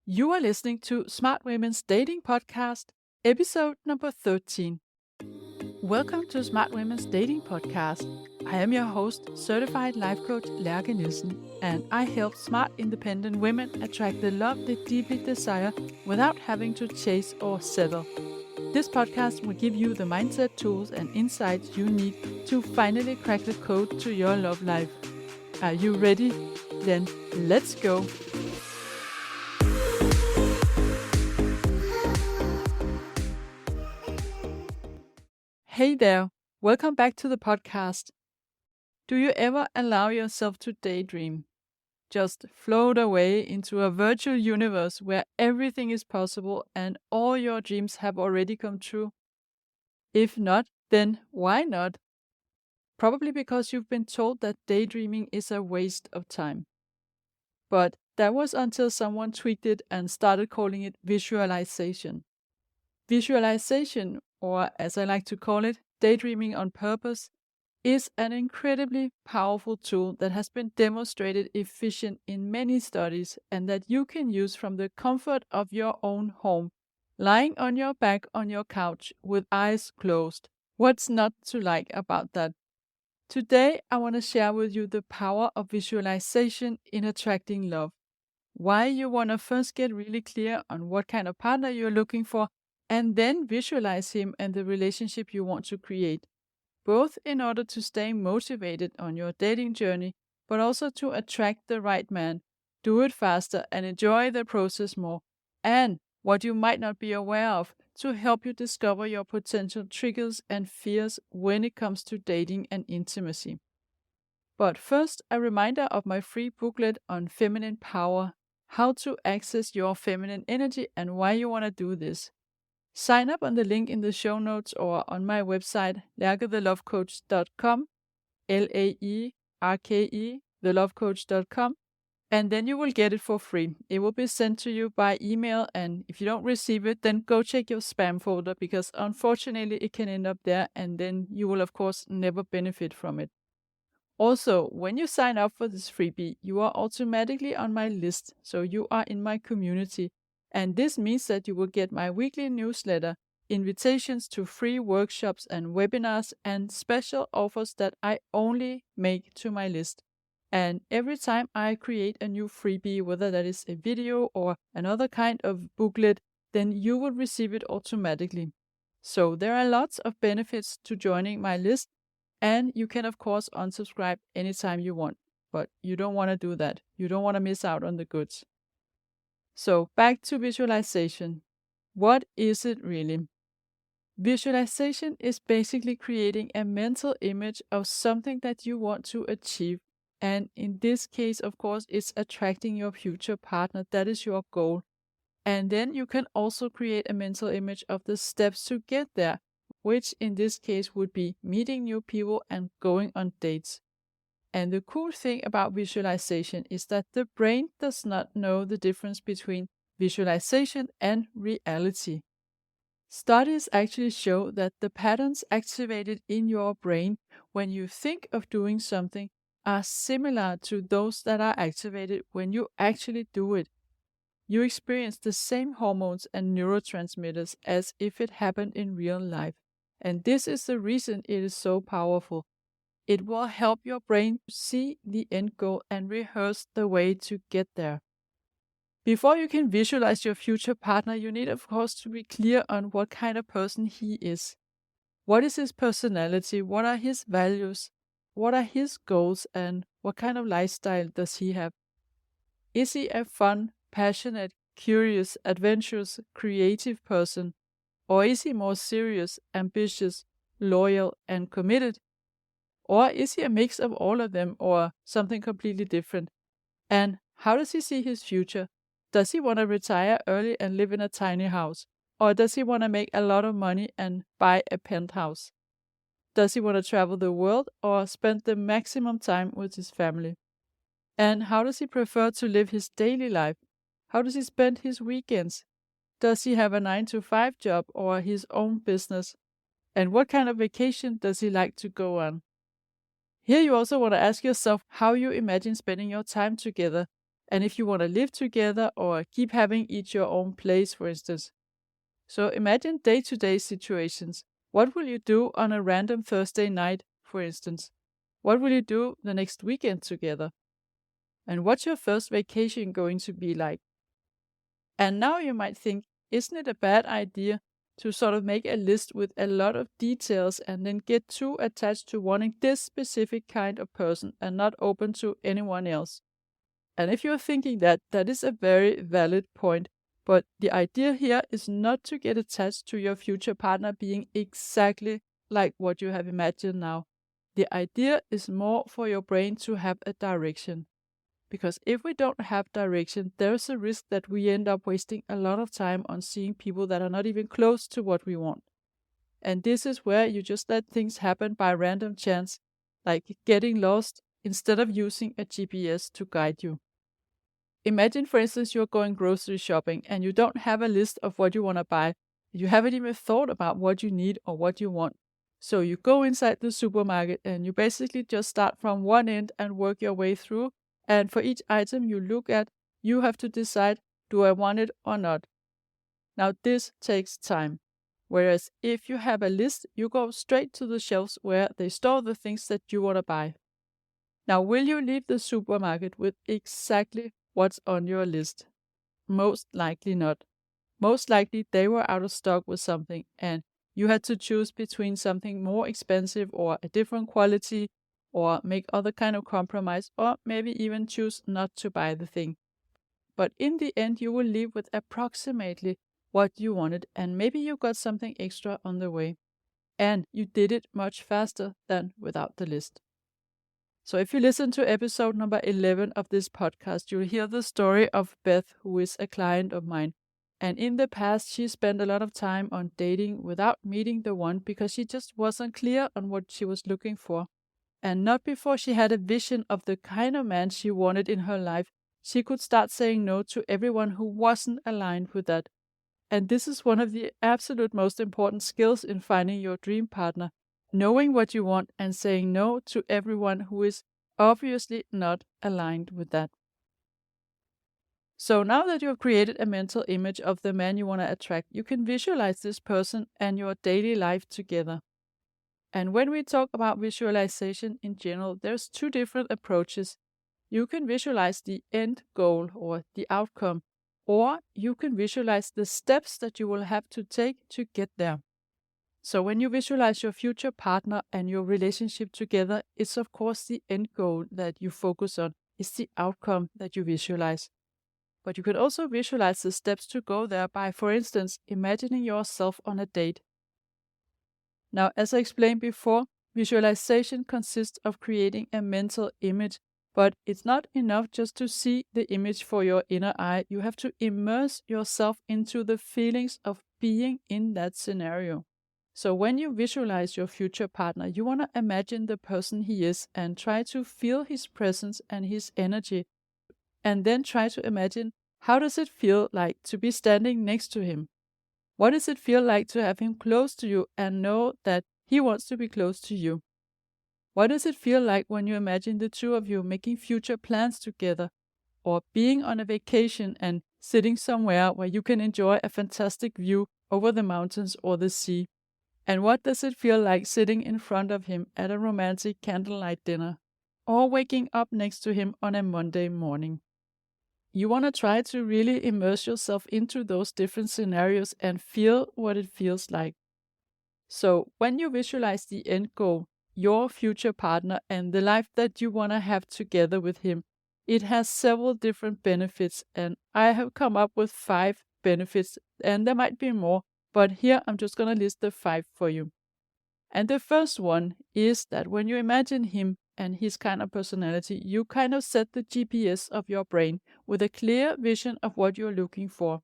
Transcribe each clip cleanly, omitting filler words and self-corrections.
You are listening to Smart Women's Dating Podcast, episode number 13. Welcome to Smart Women's Dating Podcast. I am your host, certified life coach Lærke Nielsen, and I help smart, independent women attract the love they deeply desire without having to chase or settle. This podcast will give you the mindset tools and insights you need to finally crack the code to your love life. Are you ready? Then let's go! Hey there, welcome back to the podcast. Do you ever allow yourself to daydream? Just float away into a virtual universe where everything is possible and all your dreams have already come true? If not, then why not? Probably because you've been told that daydreaming is a waste of time. But that was until someone tweaked it and started calling it visualization. Visualization, or as I like to call it, daydreaming on purpose, is an incredibly powerful tool that has been demonstrated efficient in many studies and that you can use from the comfort of your own home, lying on your back on your couch with eyes closed. What's not to like about that? Today, I want to share with you the power of visualization in attracting love. Why you want to first get really clear on what kind of partner you're looking for, and then visualize him and the relationship you want to create, both in order to stay motivated on your dating journey, but also to attract the right man, do it faster, and enjoy the process more, and what you might not be aware of to help you discover your potential triggers and fears when it comes to dating and intimacy. But first, a reminder of my free booklet on feminine power, how to access your feminine energy and why you want to do this. Sign up on the link in the show notes or on my website, lærkethelovecoach.com, L-A-E-R-K-E, thelovecoach.com, and then you will get it for free. It will be sent to you by email, and if you don't receive it, then go check your spam folder, because unfortunately it can end up there, and then you will of course never benefit from it. Also, when you sign up for this freebie, you are automatically on my list, so you are in my community. And this means that you will get my weekly newsletter, invitations to free workshops and webinars, and special offers that I only make to my list. And every time I create a new freebie, whether that is a video or another kind of booklet, then you will receive it automatically. So there are lots of benefits to joining my list, and you can of course unsubscribe anytime you want, but you don't want to do that. You don't want to miss out on the goods. So back to visualization. What is it really? Visualization is basically creating a mental image of something that you want to achieve. And in this case, of course, it's attracting your future partner. That is your goal. And then you can also create a mental image of the steps to get there, which in this case would be meeting new people and going on dates. And the cool thing about visualization is that the brain does not know the difference between visualization and reality. Studies actually show that the patterns activated in your brain when you think of doing something are similar to those that are activated when you actually do it. You experience the same hormones and neurotransmitters as if it happened in real life. And this is the reason it is so powerful. It will help your brain see the end goal and rehearse the way to get there. Before you can visualize your future partner, you need, of course, to be clear on what kind of person he is. What is his personality? What are his values? What are his goals? And what kind of lifestyle does he have? Is he a fun, passionate, curious, adventurous, creative person? Or is he more serious, ambitious, loyal, and committed? Or is he a mix of all of them, or something completely different? And how does he see his future? Does he want to retire early and live in a tiny house? Or does he want to make a lot of money and buy a penthouse? Does he want to travel the world or spend the maximum time with his family? And how does he prefer to live his daily life? How does he spend his weekends? Does he have a 9-to-5 job or his own business? And what kind of vacation does he like to go on? Here you also want to ask yourself how you imagine spending your time together, and if you want to live together or keep having each your own place, for instance. So imagine day-to-day situations. What will you do on a random Thursday night, for instance? What will you do the next weekend together? And what's your first vacation going to be like? And now you might think, isn't it a bad idea to sort of make a list with a lot of details and then get too attached to wanting this specific kind of person and not open to anyone else? And if you're thinking that, that is a very valid point. But the idea here is not to get attached to your future partner being exactly like what you have imagined now. The idea is more for your brain to have a direction. Because if we don't have direction, there's a risk that we end up wasting a lot of time on seeing people that are not even close to what we want. And this is where you just let things happen by random chance, like getting lost instead of using a GPS to guide you. Imagine, for instance, you're going grocery shopping and you don't have a list of what you want to buy. You haven't even thought about what you need or what you want. So you go inside the supermarket and you basically just start from one end and work your way through. And for each item you look at, you have to decide, do I want it or not? Now this takes time. Whereas if you have a list, you go straight to the shelves where they store the things that you want to buy. Now, will you leave the supermarket with exactly what's on your list? Most likely not. Most likely they were out of stock with something and you had to choose between something more expensive or a different quality or make other kind of compromise or maybe even choose not to buy the thing. But in the end, you will leave with approximately what you wanted and maybe you got something extra on the way. And you did it much faster than without the list. So if you listen to episode number 11 of this podcast, you'll hear the story of Beth, who is a client of mine. And in the past, she spent a lot of time on dating without meeting the one because she just wasn't clear on what she was looking for. And not before she had a vision of the kind of man she wanted in her life, she could start saying no to everyone who wasn't aligned with that. And this is one of the absolute most important skills in finding your dream partner. Knowing what you want and saying no to everyone who is obviously not aligned with that. So now that you have created a mental image of the man you want to attract, you can visualize this person and your daily life together. And when we talk about visualization in general, there's two different approaches. You can visualize the end goal or the outcome, or you can visualize the steps that you will have to take to get there. So when you visualize your future partner and your relationship together, it's of course the end goal that you focus on. It's the outcome that you visualize. But you can also visualize the steps to go there by, for instance, imagining yourself on a date. Now, as I explained before, visualization consists of creating a mental image, but it's not enough just to see the image for your inner eye. You have to immerse yourself into the feelings of being in that scenario. So when you visualize your future partner, you want to imagine the person he is and try to feel his presence and his energy. And then try to imagine, how does it feel like to be standing next to him? What does it feel like to have him close to you and know that he wants to be close to you? What does it feel like when you imagine the two of you making future plans together or being on a vacation and sitting somewhere where you can enjoy a fantastic view over the mountains or the sea? And what does it feel like sitting in front of him at a romantic candlelight dinner or waking up next to him on a Monday morning? You want to try to really immerse yourself into those different scenarios and feel what it feels like. So when you visualize the end goal, your future partner and the life that you want to have together with him, it has several different benefits, and I have come up with 5 benefits, and there might be more, but here I'm just going to list the 5 for you. And the first one is that when you imagine him and his kind of personality, you kind of set the GPS of your brain with a clear vision of what you're looking for.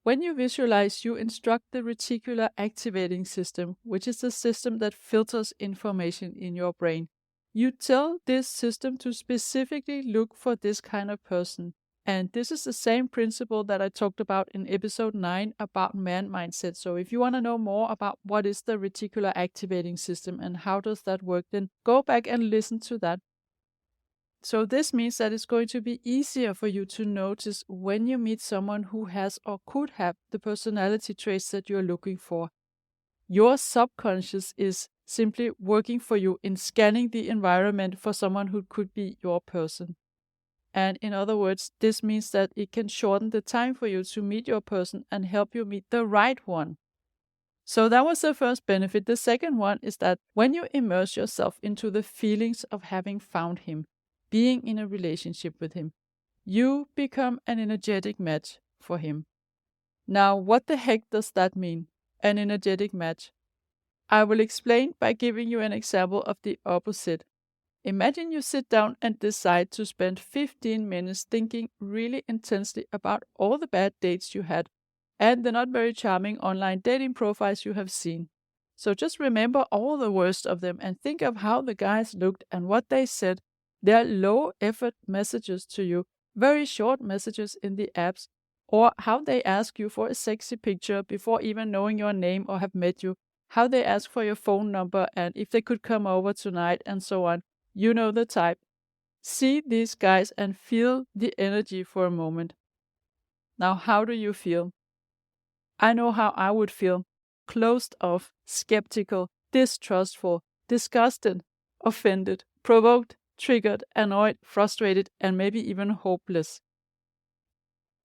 When you visualize, you instruct the reticular activating system, which is the system that filters information in your brain. You tell this system to specifically look for this kind of person. And this is the same principle that I talked about in episode 9 about man mindset. So if you want to know more about what is the reticular activating system and how does that work, then go back and listen to that. So this means that it's going to be easier for you to notice when you meet someone who has or could have the personality traits that you're looking for. Your subconscious is simply working for you in scanning the environment for someone who could be your person. And in other words, this means that it can shorten the time for you to meet your person and help you meet the right one. So that was the first benefit. The second one is that when you immerse yourself into the feelings of having found him, being in a relationship with him, you become an energetic match for him. Now, what the heck does that mean? An energetic match? I will explain by giving you an example of the opposite. Imagine you sit down and decide to spend 15 minutes thinking really intensely about all the bad dates you had and the not very charming online dating profiles you have seen. So just remember all the worst of them and think of how the guys looked and what they said. They're low effort messages to you, very short messages in the apps, or how they ask you for a sexy picture before even knowing your name or have met you, how they ask for your phone number and if they could come over tonight and so on. You know the type. See these guys and feel the energy for a moment. Now, how do you feel? I know how I would feel. Closed off, skeptical, distrustful, disgusted, offended, provoked, triggered, annoyed, frustrated, and maybe even hopeless.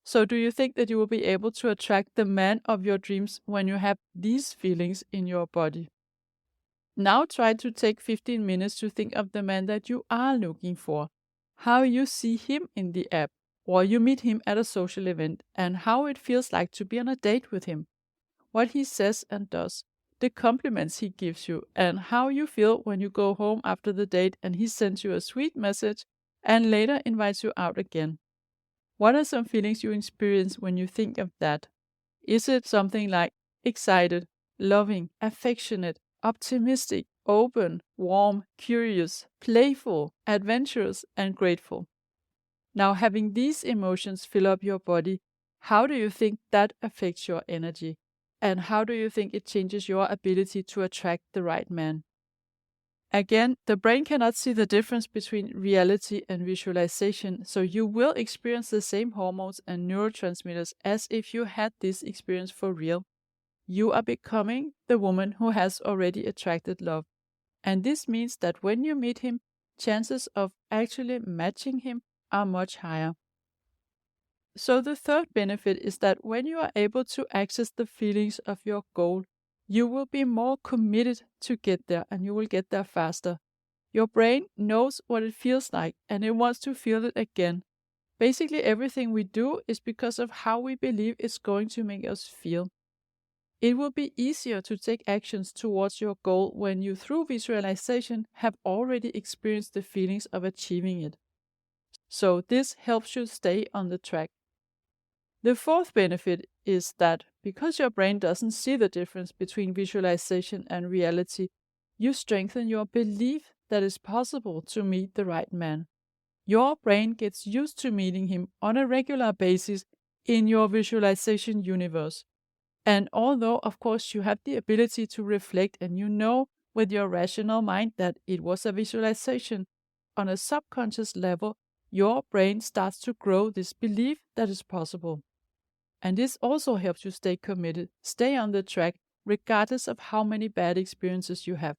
So do you think that you will be able to attract the man of your dreams when you have these feelings in your body? Now try to take 15 minutes to think of the man that you are looking for, how you see him in the app, or you meet him at a social event, and how it feels like to be on a date with him, what he says and does, the compliments he gives you, and how you feel when you go home after the date and he sends you a sweet message and later invites you out again. What are some feelings you experience when you think of that? Is it something like excited, loving, affectionate, optimistic, open, warm, curious, playful, adventurous, and grateful? Now, having these emotions fill up your body, how do you think that affects your energy? And how do you think it changes your ability to attract the right man? Again, the brain cannot see the difference between reality and visualization, so you will experience the same hormones and neurotransmitters as if you had this experience for real. You are becoming the woman who has already attracted love. And this means that when you meet him, chances of actually matching him are much higher. So the third benefit is that when you are able to access the feelings of your goal, you will be more committed to get there and you will get there faster. Your brain knows what it feels like and it wants to feel it again. Basically, everything we do is because of how we believe it's going to make us feel. It will be easier to take actions towards your goal when you, through visualization, have already experienced the feelings of achieving it. So this helps you stay on the track. The fourth benefit is that because your brain doesn't see the difference between visualization and reality, you strengthen your belief that it's possible to meet the right man. Your brain gets used to meeting him on a regular basis in your visualization universe. And although, of course, you have the ability to reflect and you know with your rational mind that it was a visualization, on a subconscious level, your brain starts to grow this belief that is possible. And this also helps you stay committed, stay on the track, regardless of how many bad experiences you have.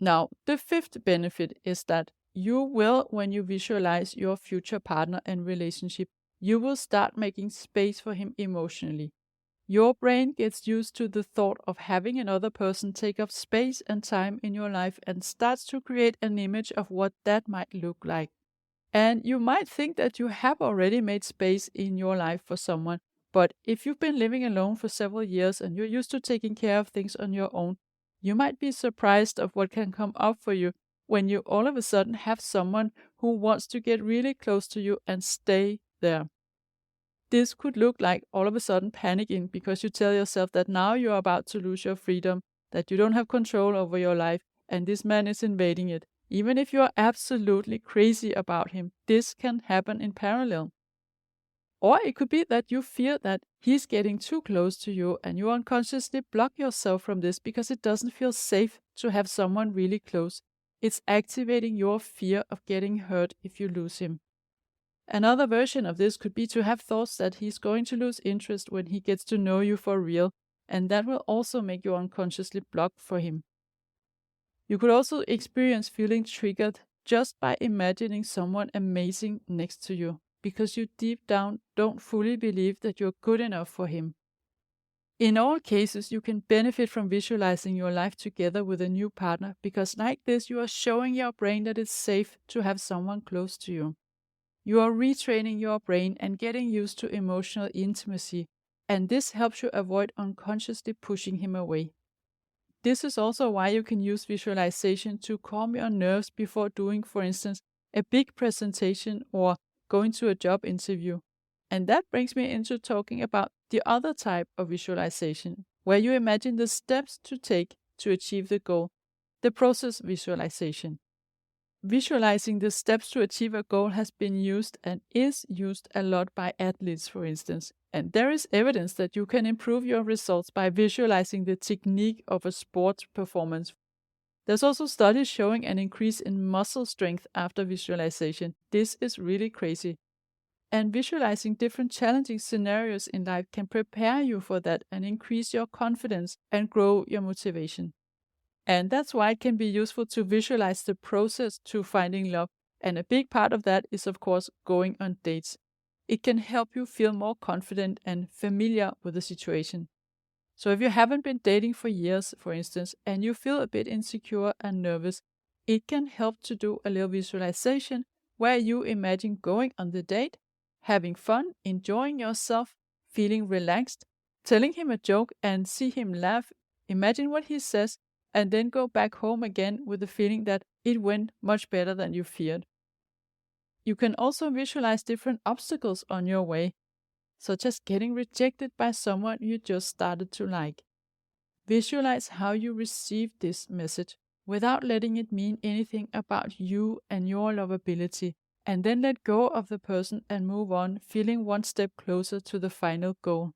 Now, the fifth benefit is that you will, when you visualize your future partner and relationship, you will start making space for him emotionally. Your brain gets used to the thought of having another person take up space and time in your life and starts to create an image of what that might look like. And you might think that you have already made space in your life for someone, but if you've been living alone for several years and you're used to taking care of things on your own, you might be surprised of what can come up for you when you all of a sudden have someone who wants to get really close to you and stay there. This could look like all of a sudden panicking because you tell yourself that now you're about to lose your freedom, that you don't have control over your life, and this man is invading it. Even if you are absolutely crazy about him, this can happen in parallel. Or it could be that you fear that he's getting too close to you and you unconsciously block yourself from this because it doesn't feel safe to have someone really close. It's activating your fear of getting hurt if you lose him. Another version of this could be to have thoughts that he's going to lose interest when he gets to know you for real, and that will also make you unconsciously block for him. You could also experience feeling triggered just by imagining someone amazing next to you, because you deep down don't fully believe that you're good enough for him. In all cases, you can benefit from visualizing your life together with a new partner, because like this, you are showing your brain that it's safe to have someone close to you. You are retraining your brain and getting used to emotional intimacy, and this helps you avoid unconsciously pushing him away. This is also why you can use visualization to calm your nerves before doing, for instance, a big presentation or going to a job interview. And that brings me into talking about the other type of visualization, where you imagine the steps to take to achieve the goal, the process visualization. Visualizing the steps to achieve a goal has been used and is used a lot by athletes, for instance. And there is evidence that you can improve your results by visualizing the technique of a sports performance. There's also studies showing an increase in muscle strength after visualization. This is really crazy. And visualizing different challenging scenarios in life can prepare you for that and increase your confidence and grow your motivation. And that's why it can be useful to visualize the process to finding love. And a big part of that is, of course, going on dates. It can help you feel more confident and familiar with the situation. So if you haven't been dating for years, for instance, and you feel a bit insecure and nervous, it can help to do a little visualization where you imagine going on the date, having fun, enjoying yourself, feeling relaxed, telling him a joke and see him laugh, imagine what he says, and then go back home again with the feeling that it went much better than you feared. You can also visualize different obstacles on your way, such as getting rejected by someone you just started to like. Visualize how you receive this message without letting it mean anything about you and your lovability, and then let go of the person and move on, feeling one step closer to the final goal.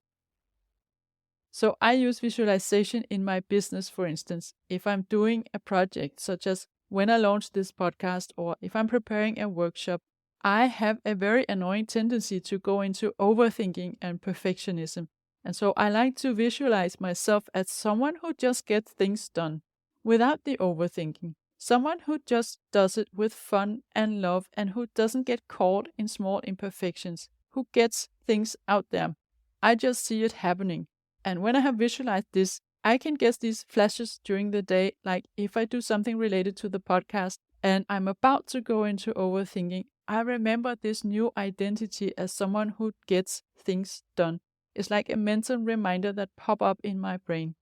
So I use visualization in my business, for instance, if I'm doing a project, such as when I launch this podcast or if I'm preparing a workshop. I have a very annoying tendency to go into overthinking and perfectionism. And so I like to visualize myself as someone who just gets things done without the overthinking. Someone who just does it with fun and love and who doesn't get caught in small imperfections, who gets things out there. I just see it happening. And when I have visualized this, I can get these flashes during the day, like if I do something related to the podcast and I'm about to go into overthinking, I remember this new identity as someone who gets things done. It's like a mental reminder that pop up in my brain.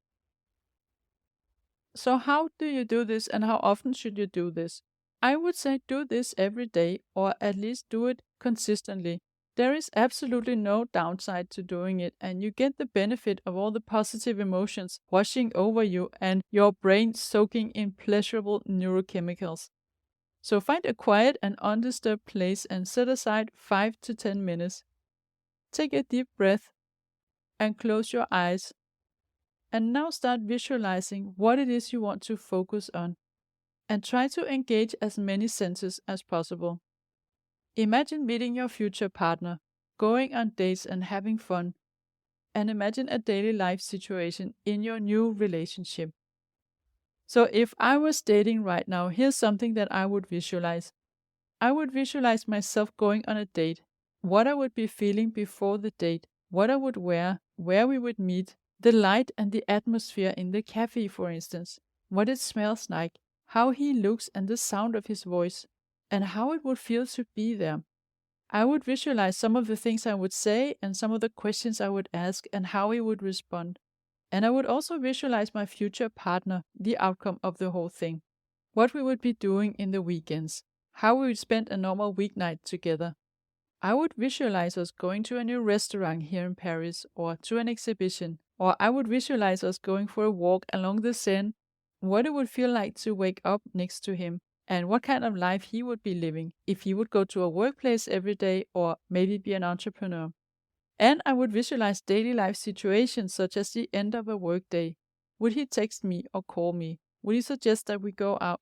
So how do you do this and how often should you do this? I would say do this every day or at least do it consistently. There is absolutely no downside to doing it, and you get the benefit of all the positive emotions washing over you and your brain soaking in pleasurable neurochemicals. So find a quiet and undisturbed place and set aside 5 to 10 minutes. Take a deep breath and close your eyes. And now start visualizing what it is you want to focus on. And try to engage as many senses as possible. Imagine meeting your future partner, going on dates and having fun. And imagine a daily life situation in your new relationship. So if I was dating right now, here's something that I would visualize. I would visualize myself going on a date, what I would be feeling before the date, what I would wear, where we would meet, the light and the atmosphere in the cafe, for instance, what it smells like, how he looks and the sound of his voice, and how it would feel to be there. I would visualize some of the things I would say and some of the questions I would ask and how he would respond. And I would also visualize my future partner, the outcome of the whole thing, what we would be doing in the weekends, how we would spend a normal weeknight together. I would visualize us going to a new restaurant here in Paris or to an exhibition, or I would visualize us going for a walk along the Seine, what it would feel like to wake up next to him, and what kind of life he would be living, if he would go to a workplace every day or maybe be an entrepreneur. And I would visualize daily life situations such as the end of a workday. Would he text me or call me? Would he suggest that we go out?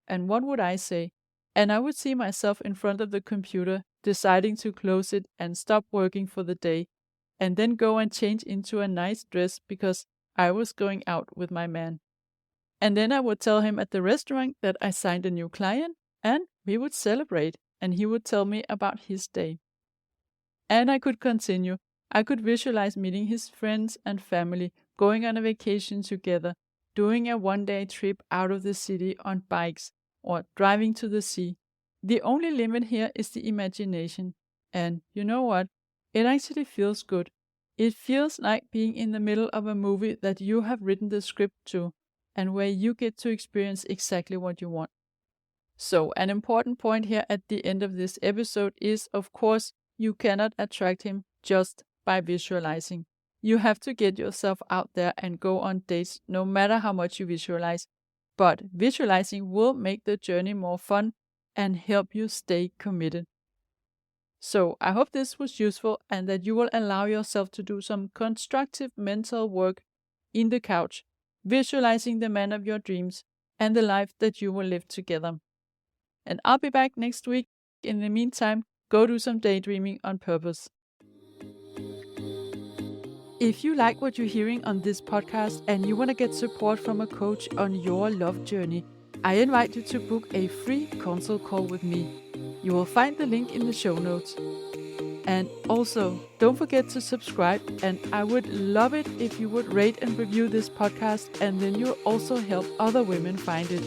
And what would I say? And I would see myself in front of the computer, deciding to close it and stop working for the day, and then go and change into a nice dress because I was going out with my man. And then I would tell him at the restaurant that I signed a new client, and we would celebrate, and he would tell me about his day. And I could continue. I could visualize meeting his friends and family, going on a vacation together, doing a one-day trip out of the city on bikes, or driving to the sea. The only limit here is the imagination. And you know what? It actually feels good. It feels like being in the middle of a movie that you have written the script to, and where you get to experience exactly what you want. So, an important point here at the end of this episode is, of course, you cannot attract him just by visualizing. You have to get yourself out there and go on dates no matter how much you visualize. But visualizing will make the journey more fun and help you stay committed. So, I hope this was useful and that you will allow yourself to do some constructive mental work in the couch, visualizing the man of your dreams and the life that you will live together. And I'll be back next week. In the meantime, go do some daydreaming on purpose. If you like what you're hearing on this podcast and you want to get support from a coach on your love journey, I invite you to book a free consult call with me. You will find the link in the show notes. And also, don't forget to subscribe, and I would love it if you would rate and review this podcast, and then you'll also help other women find it.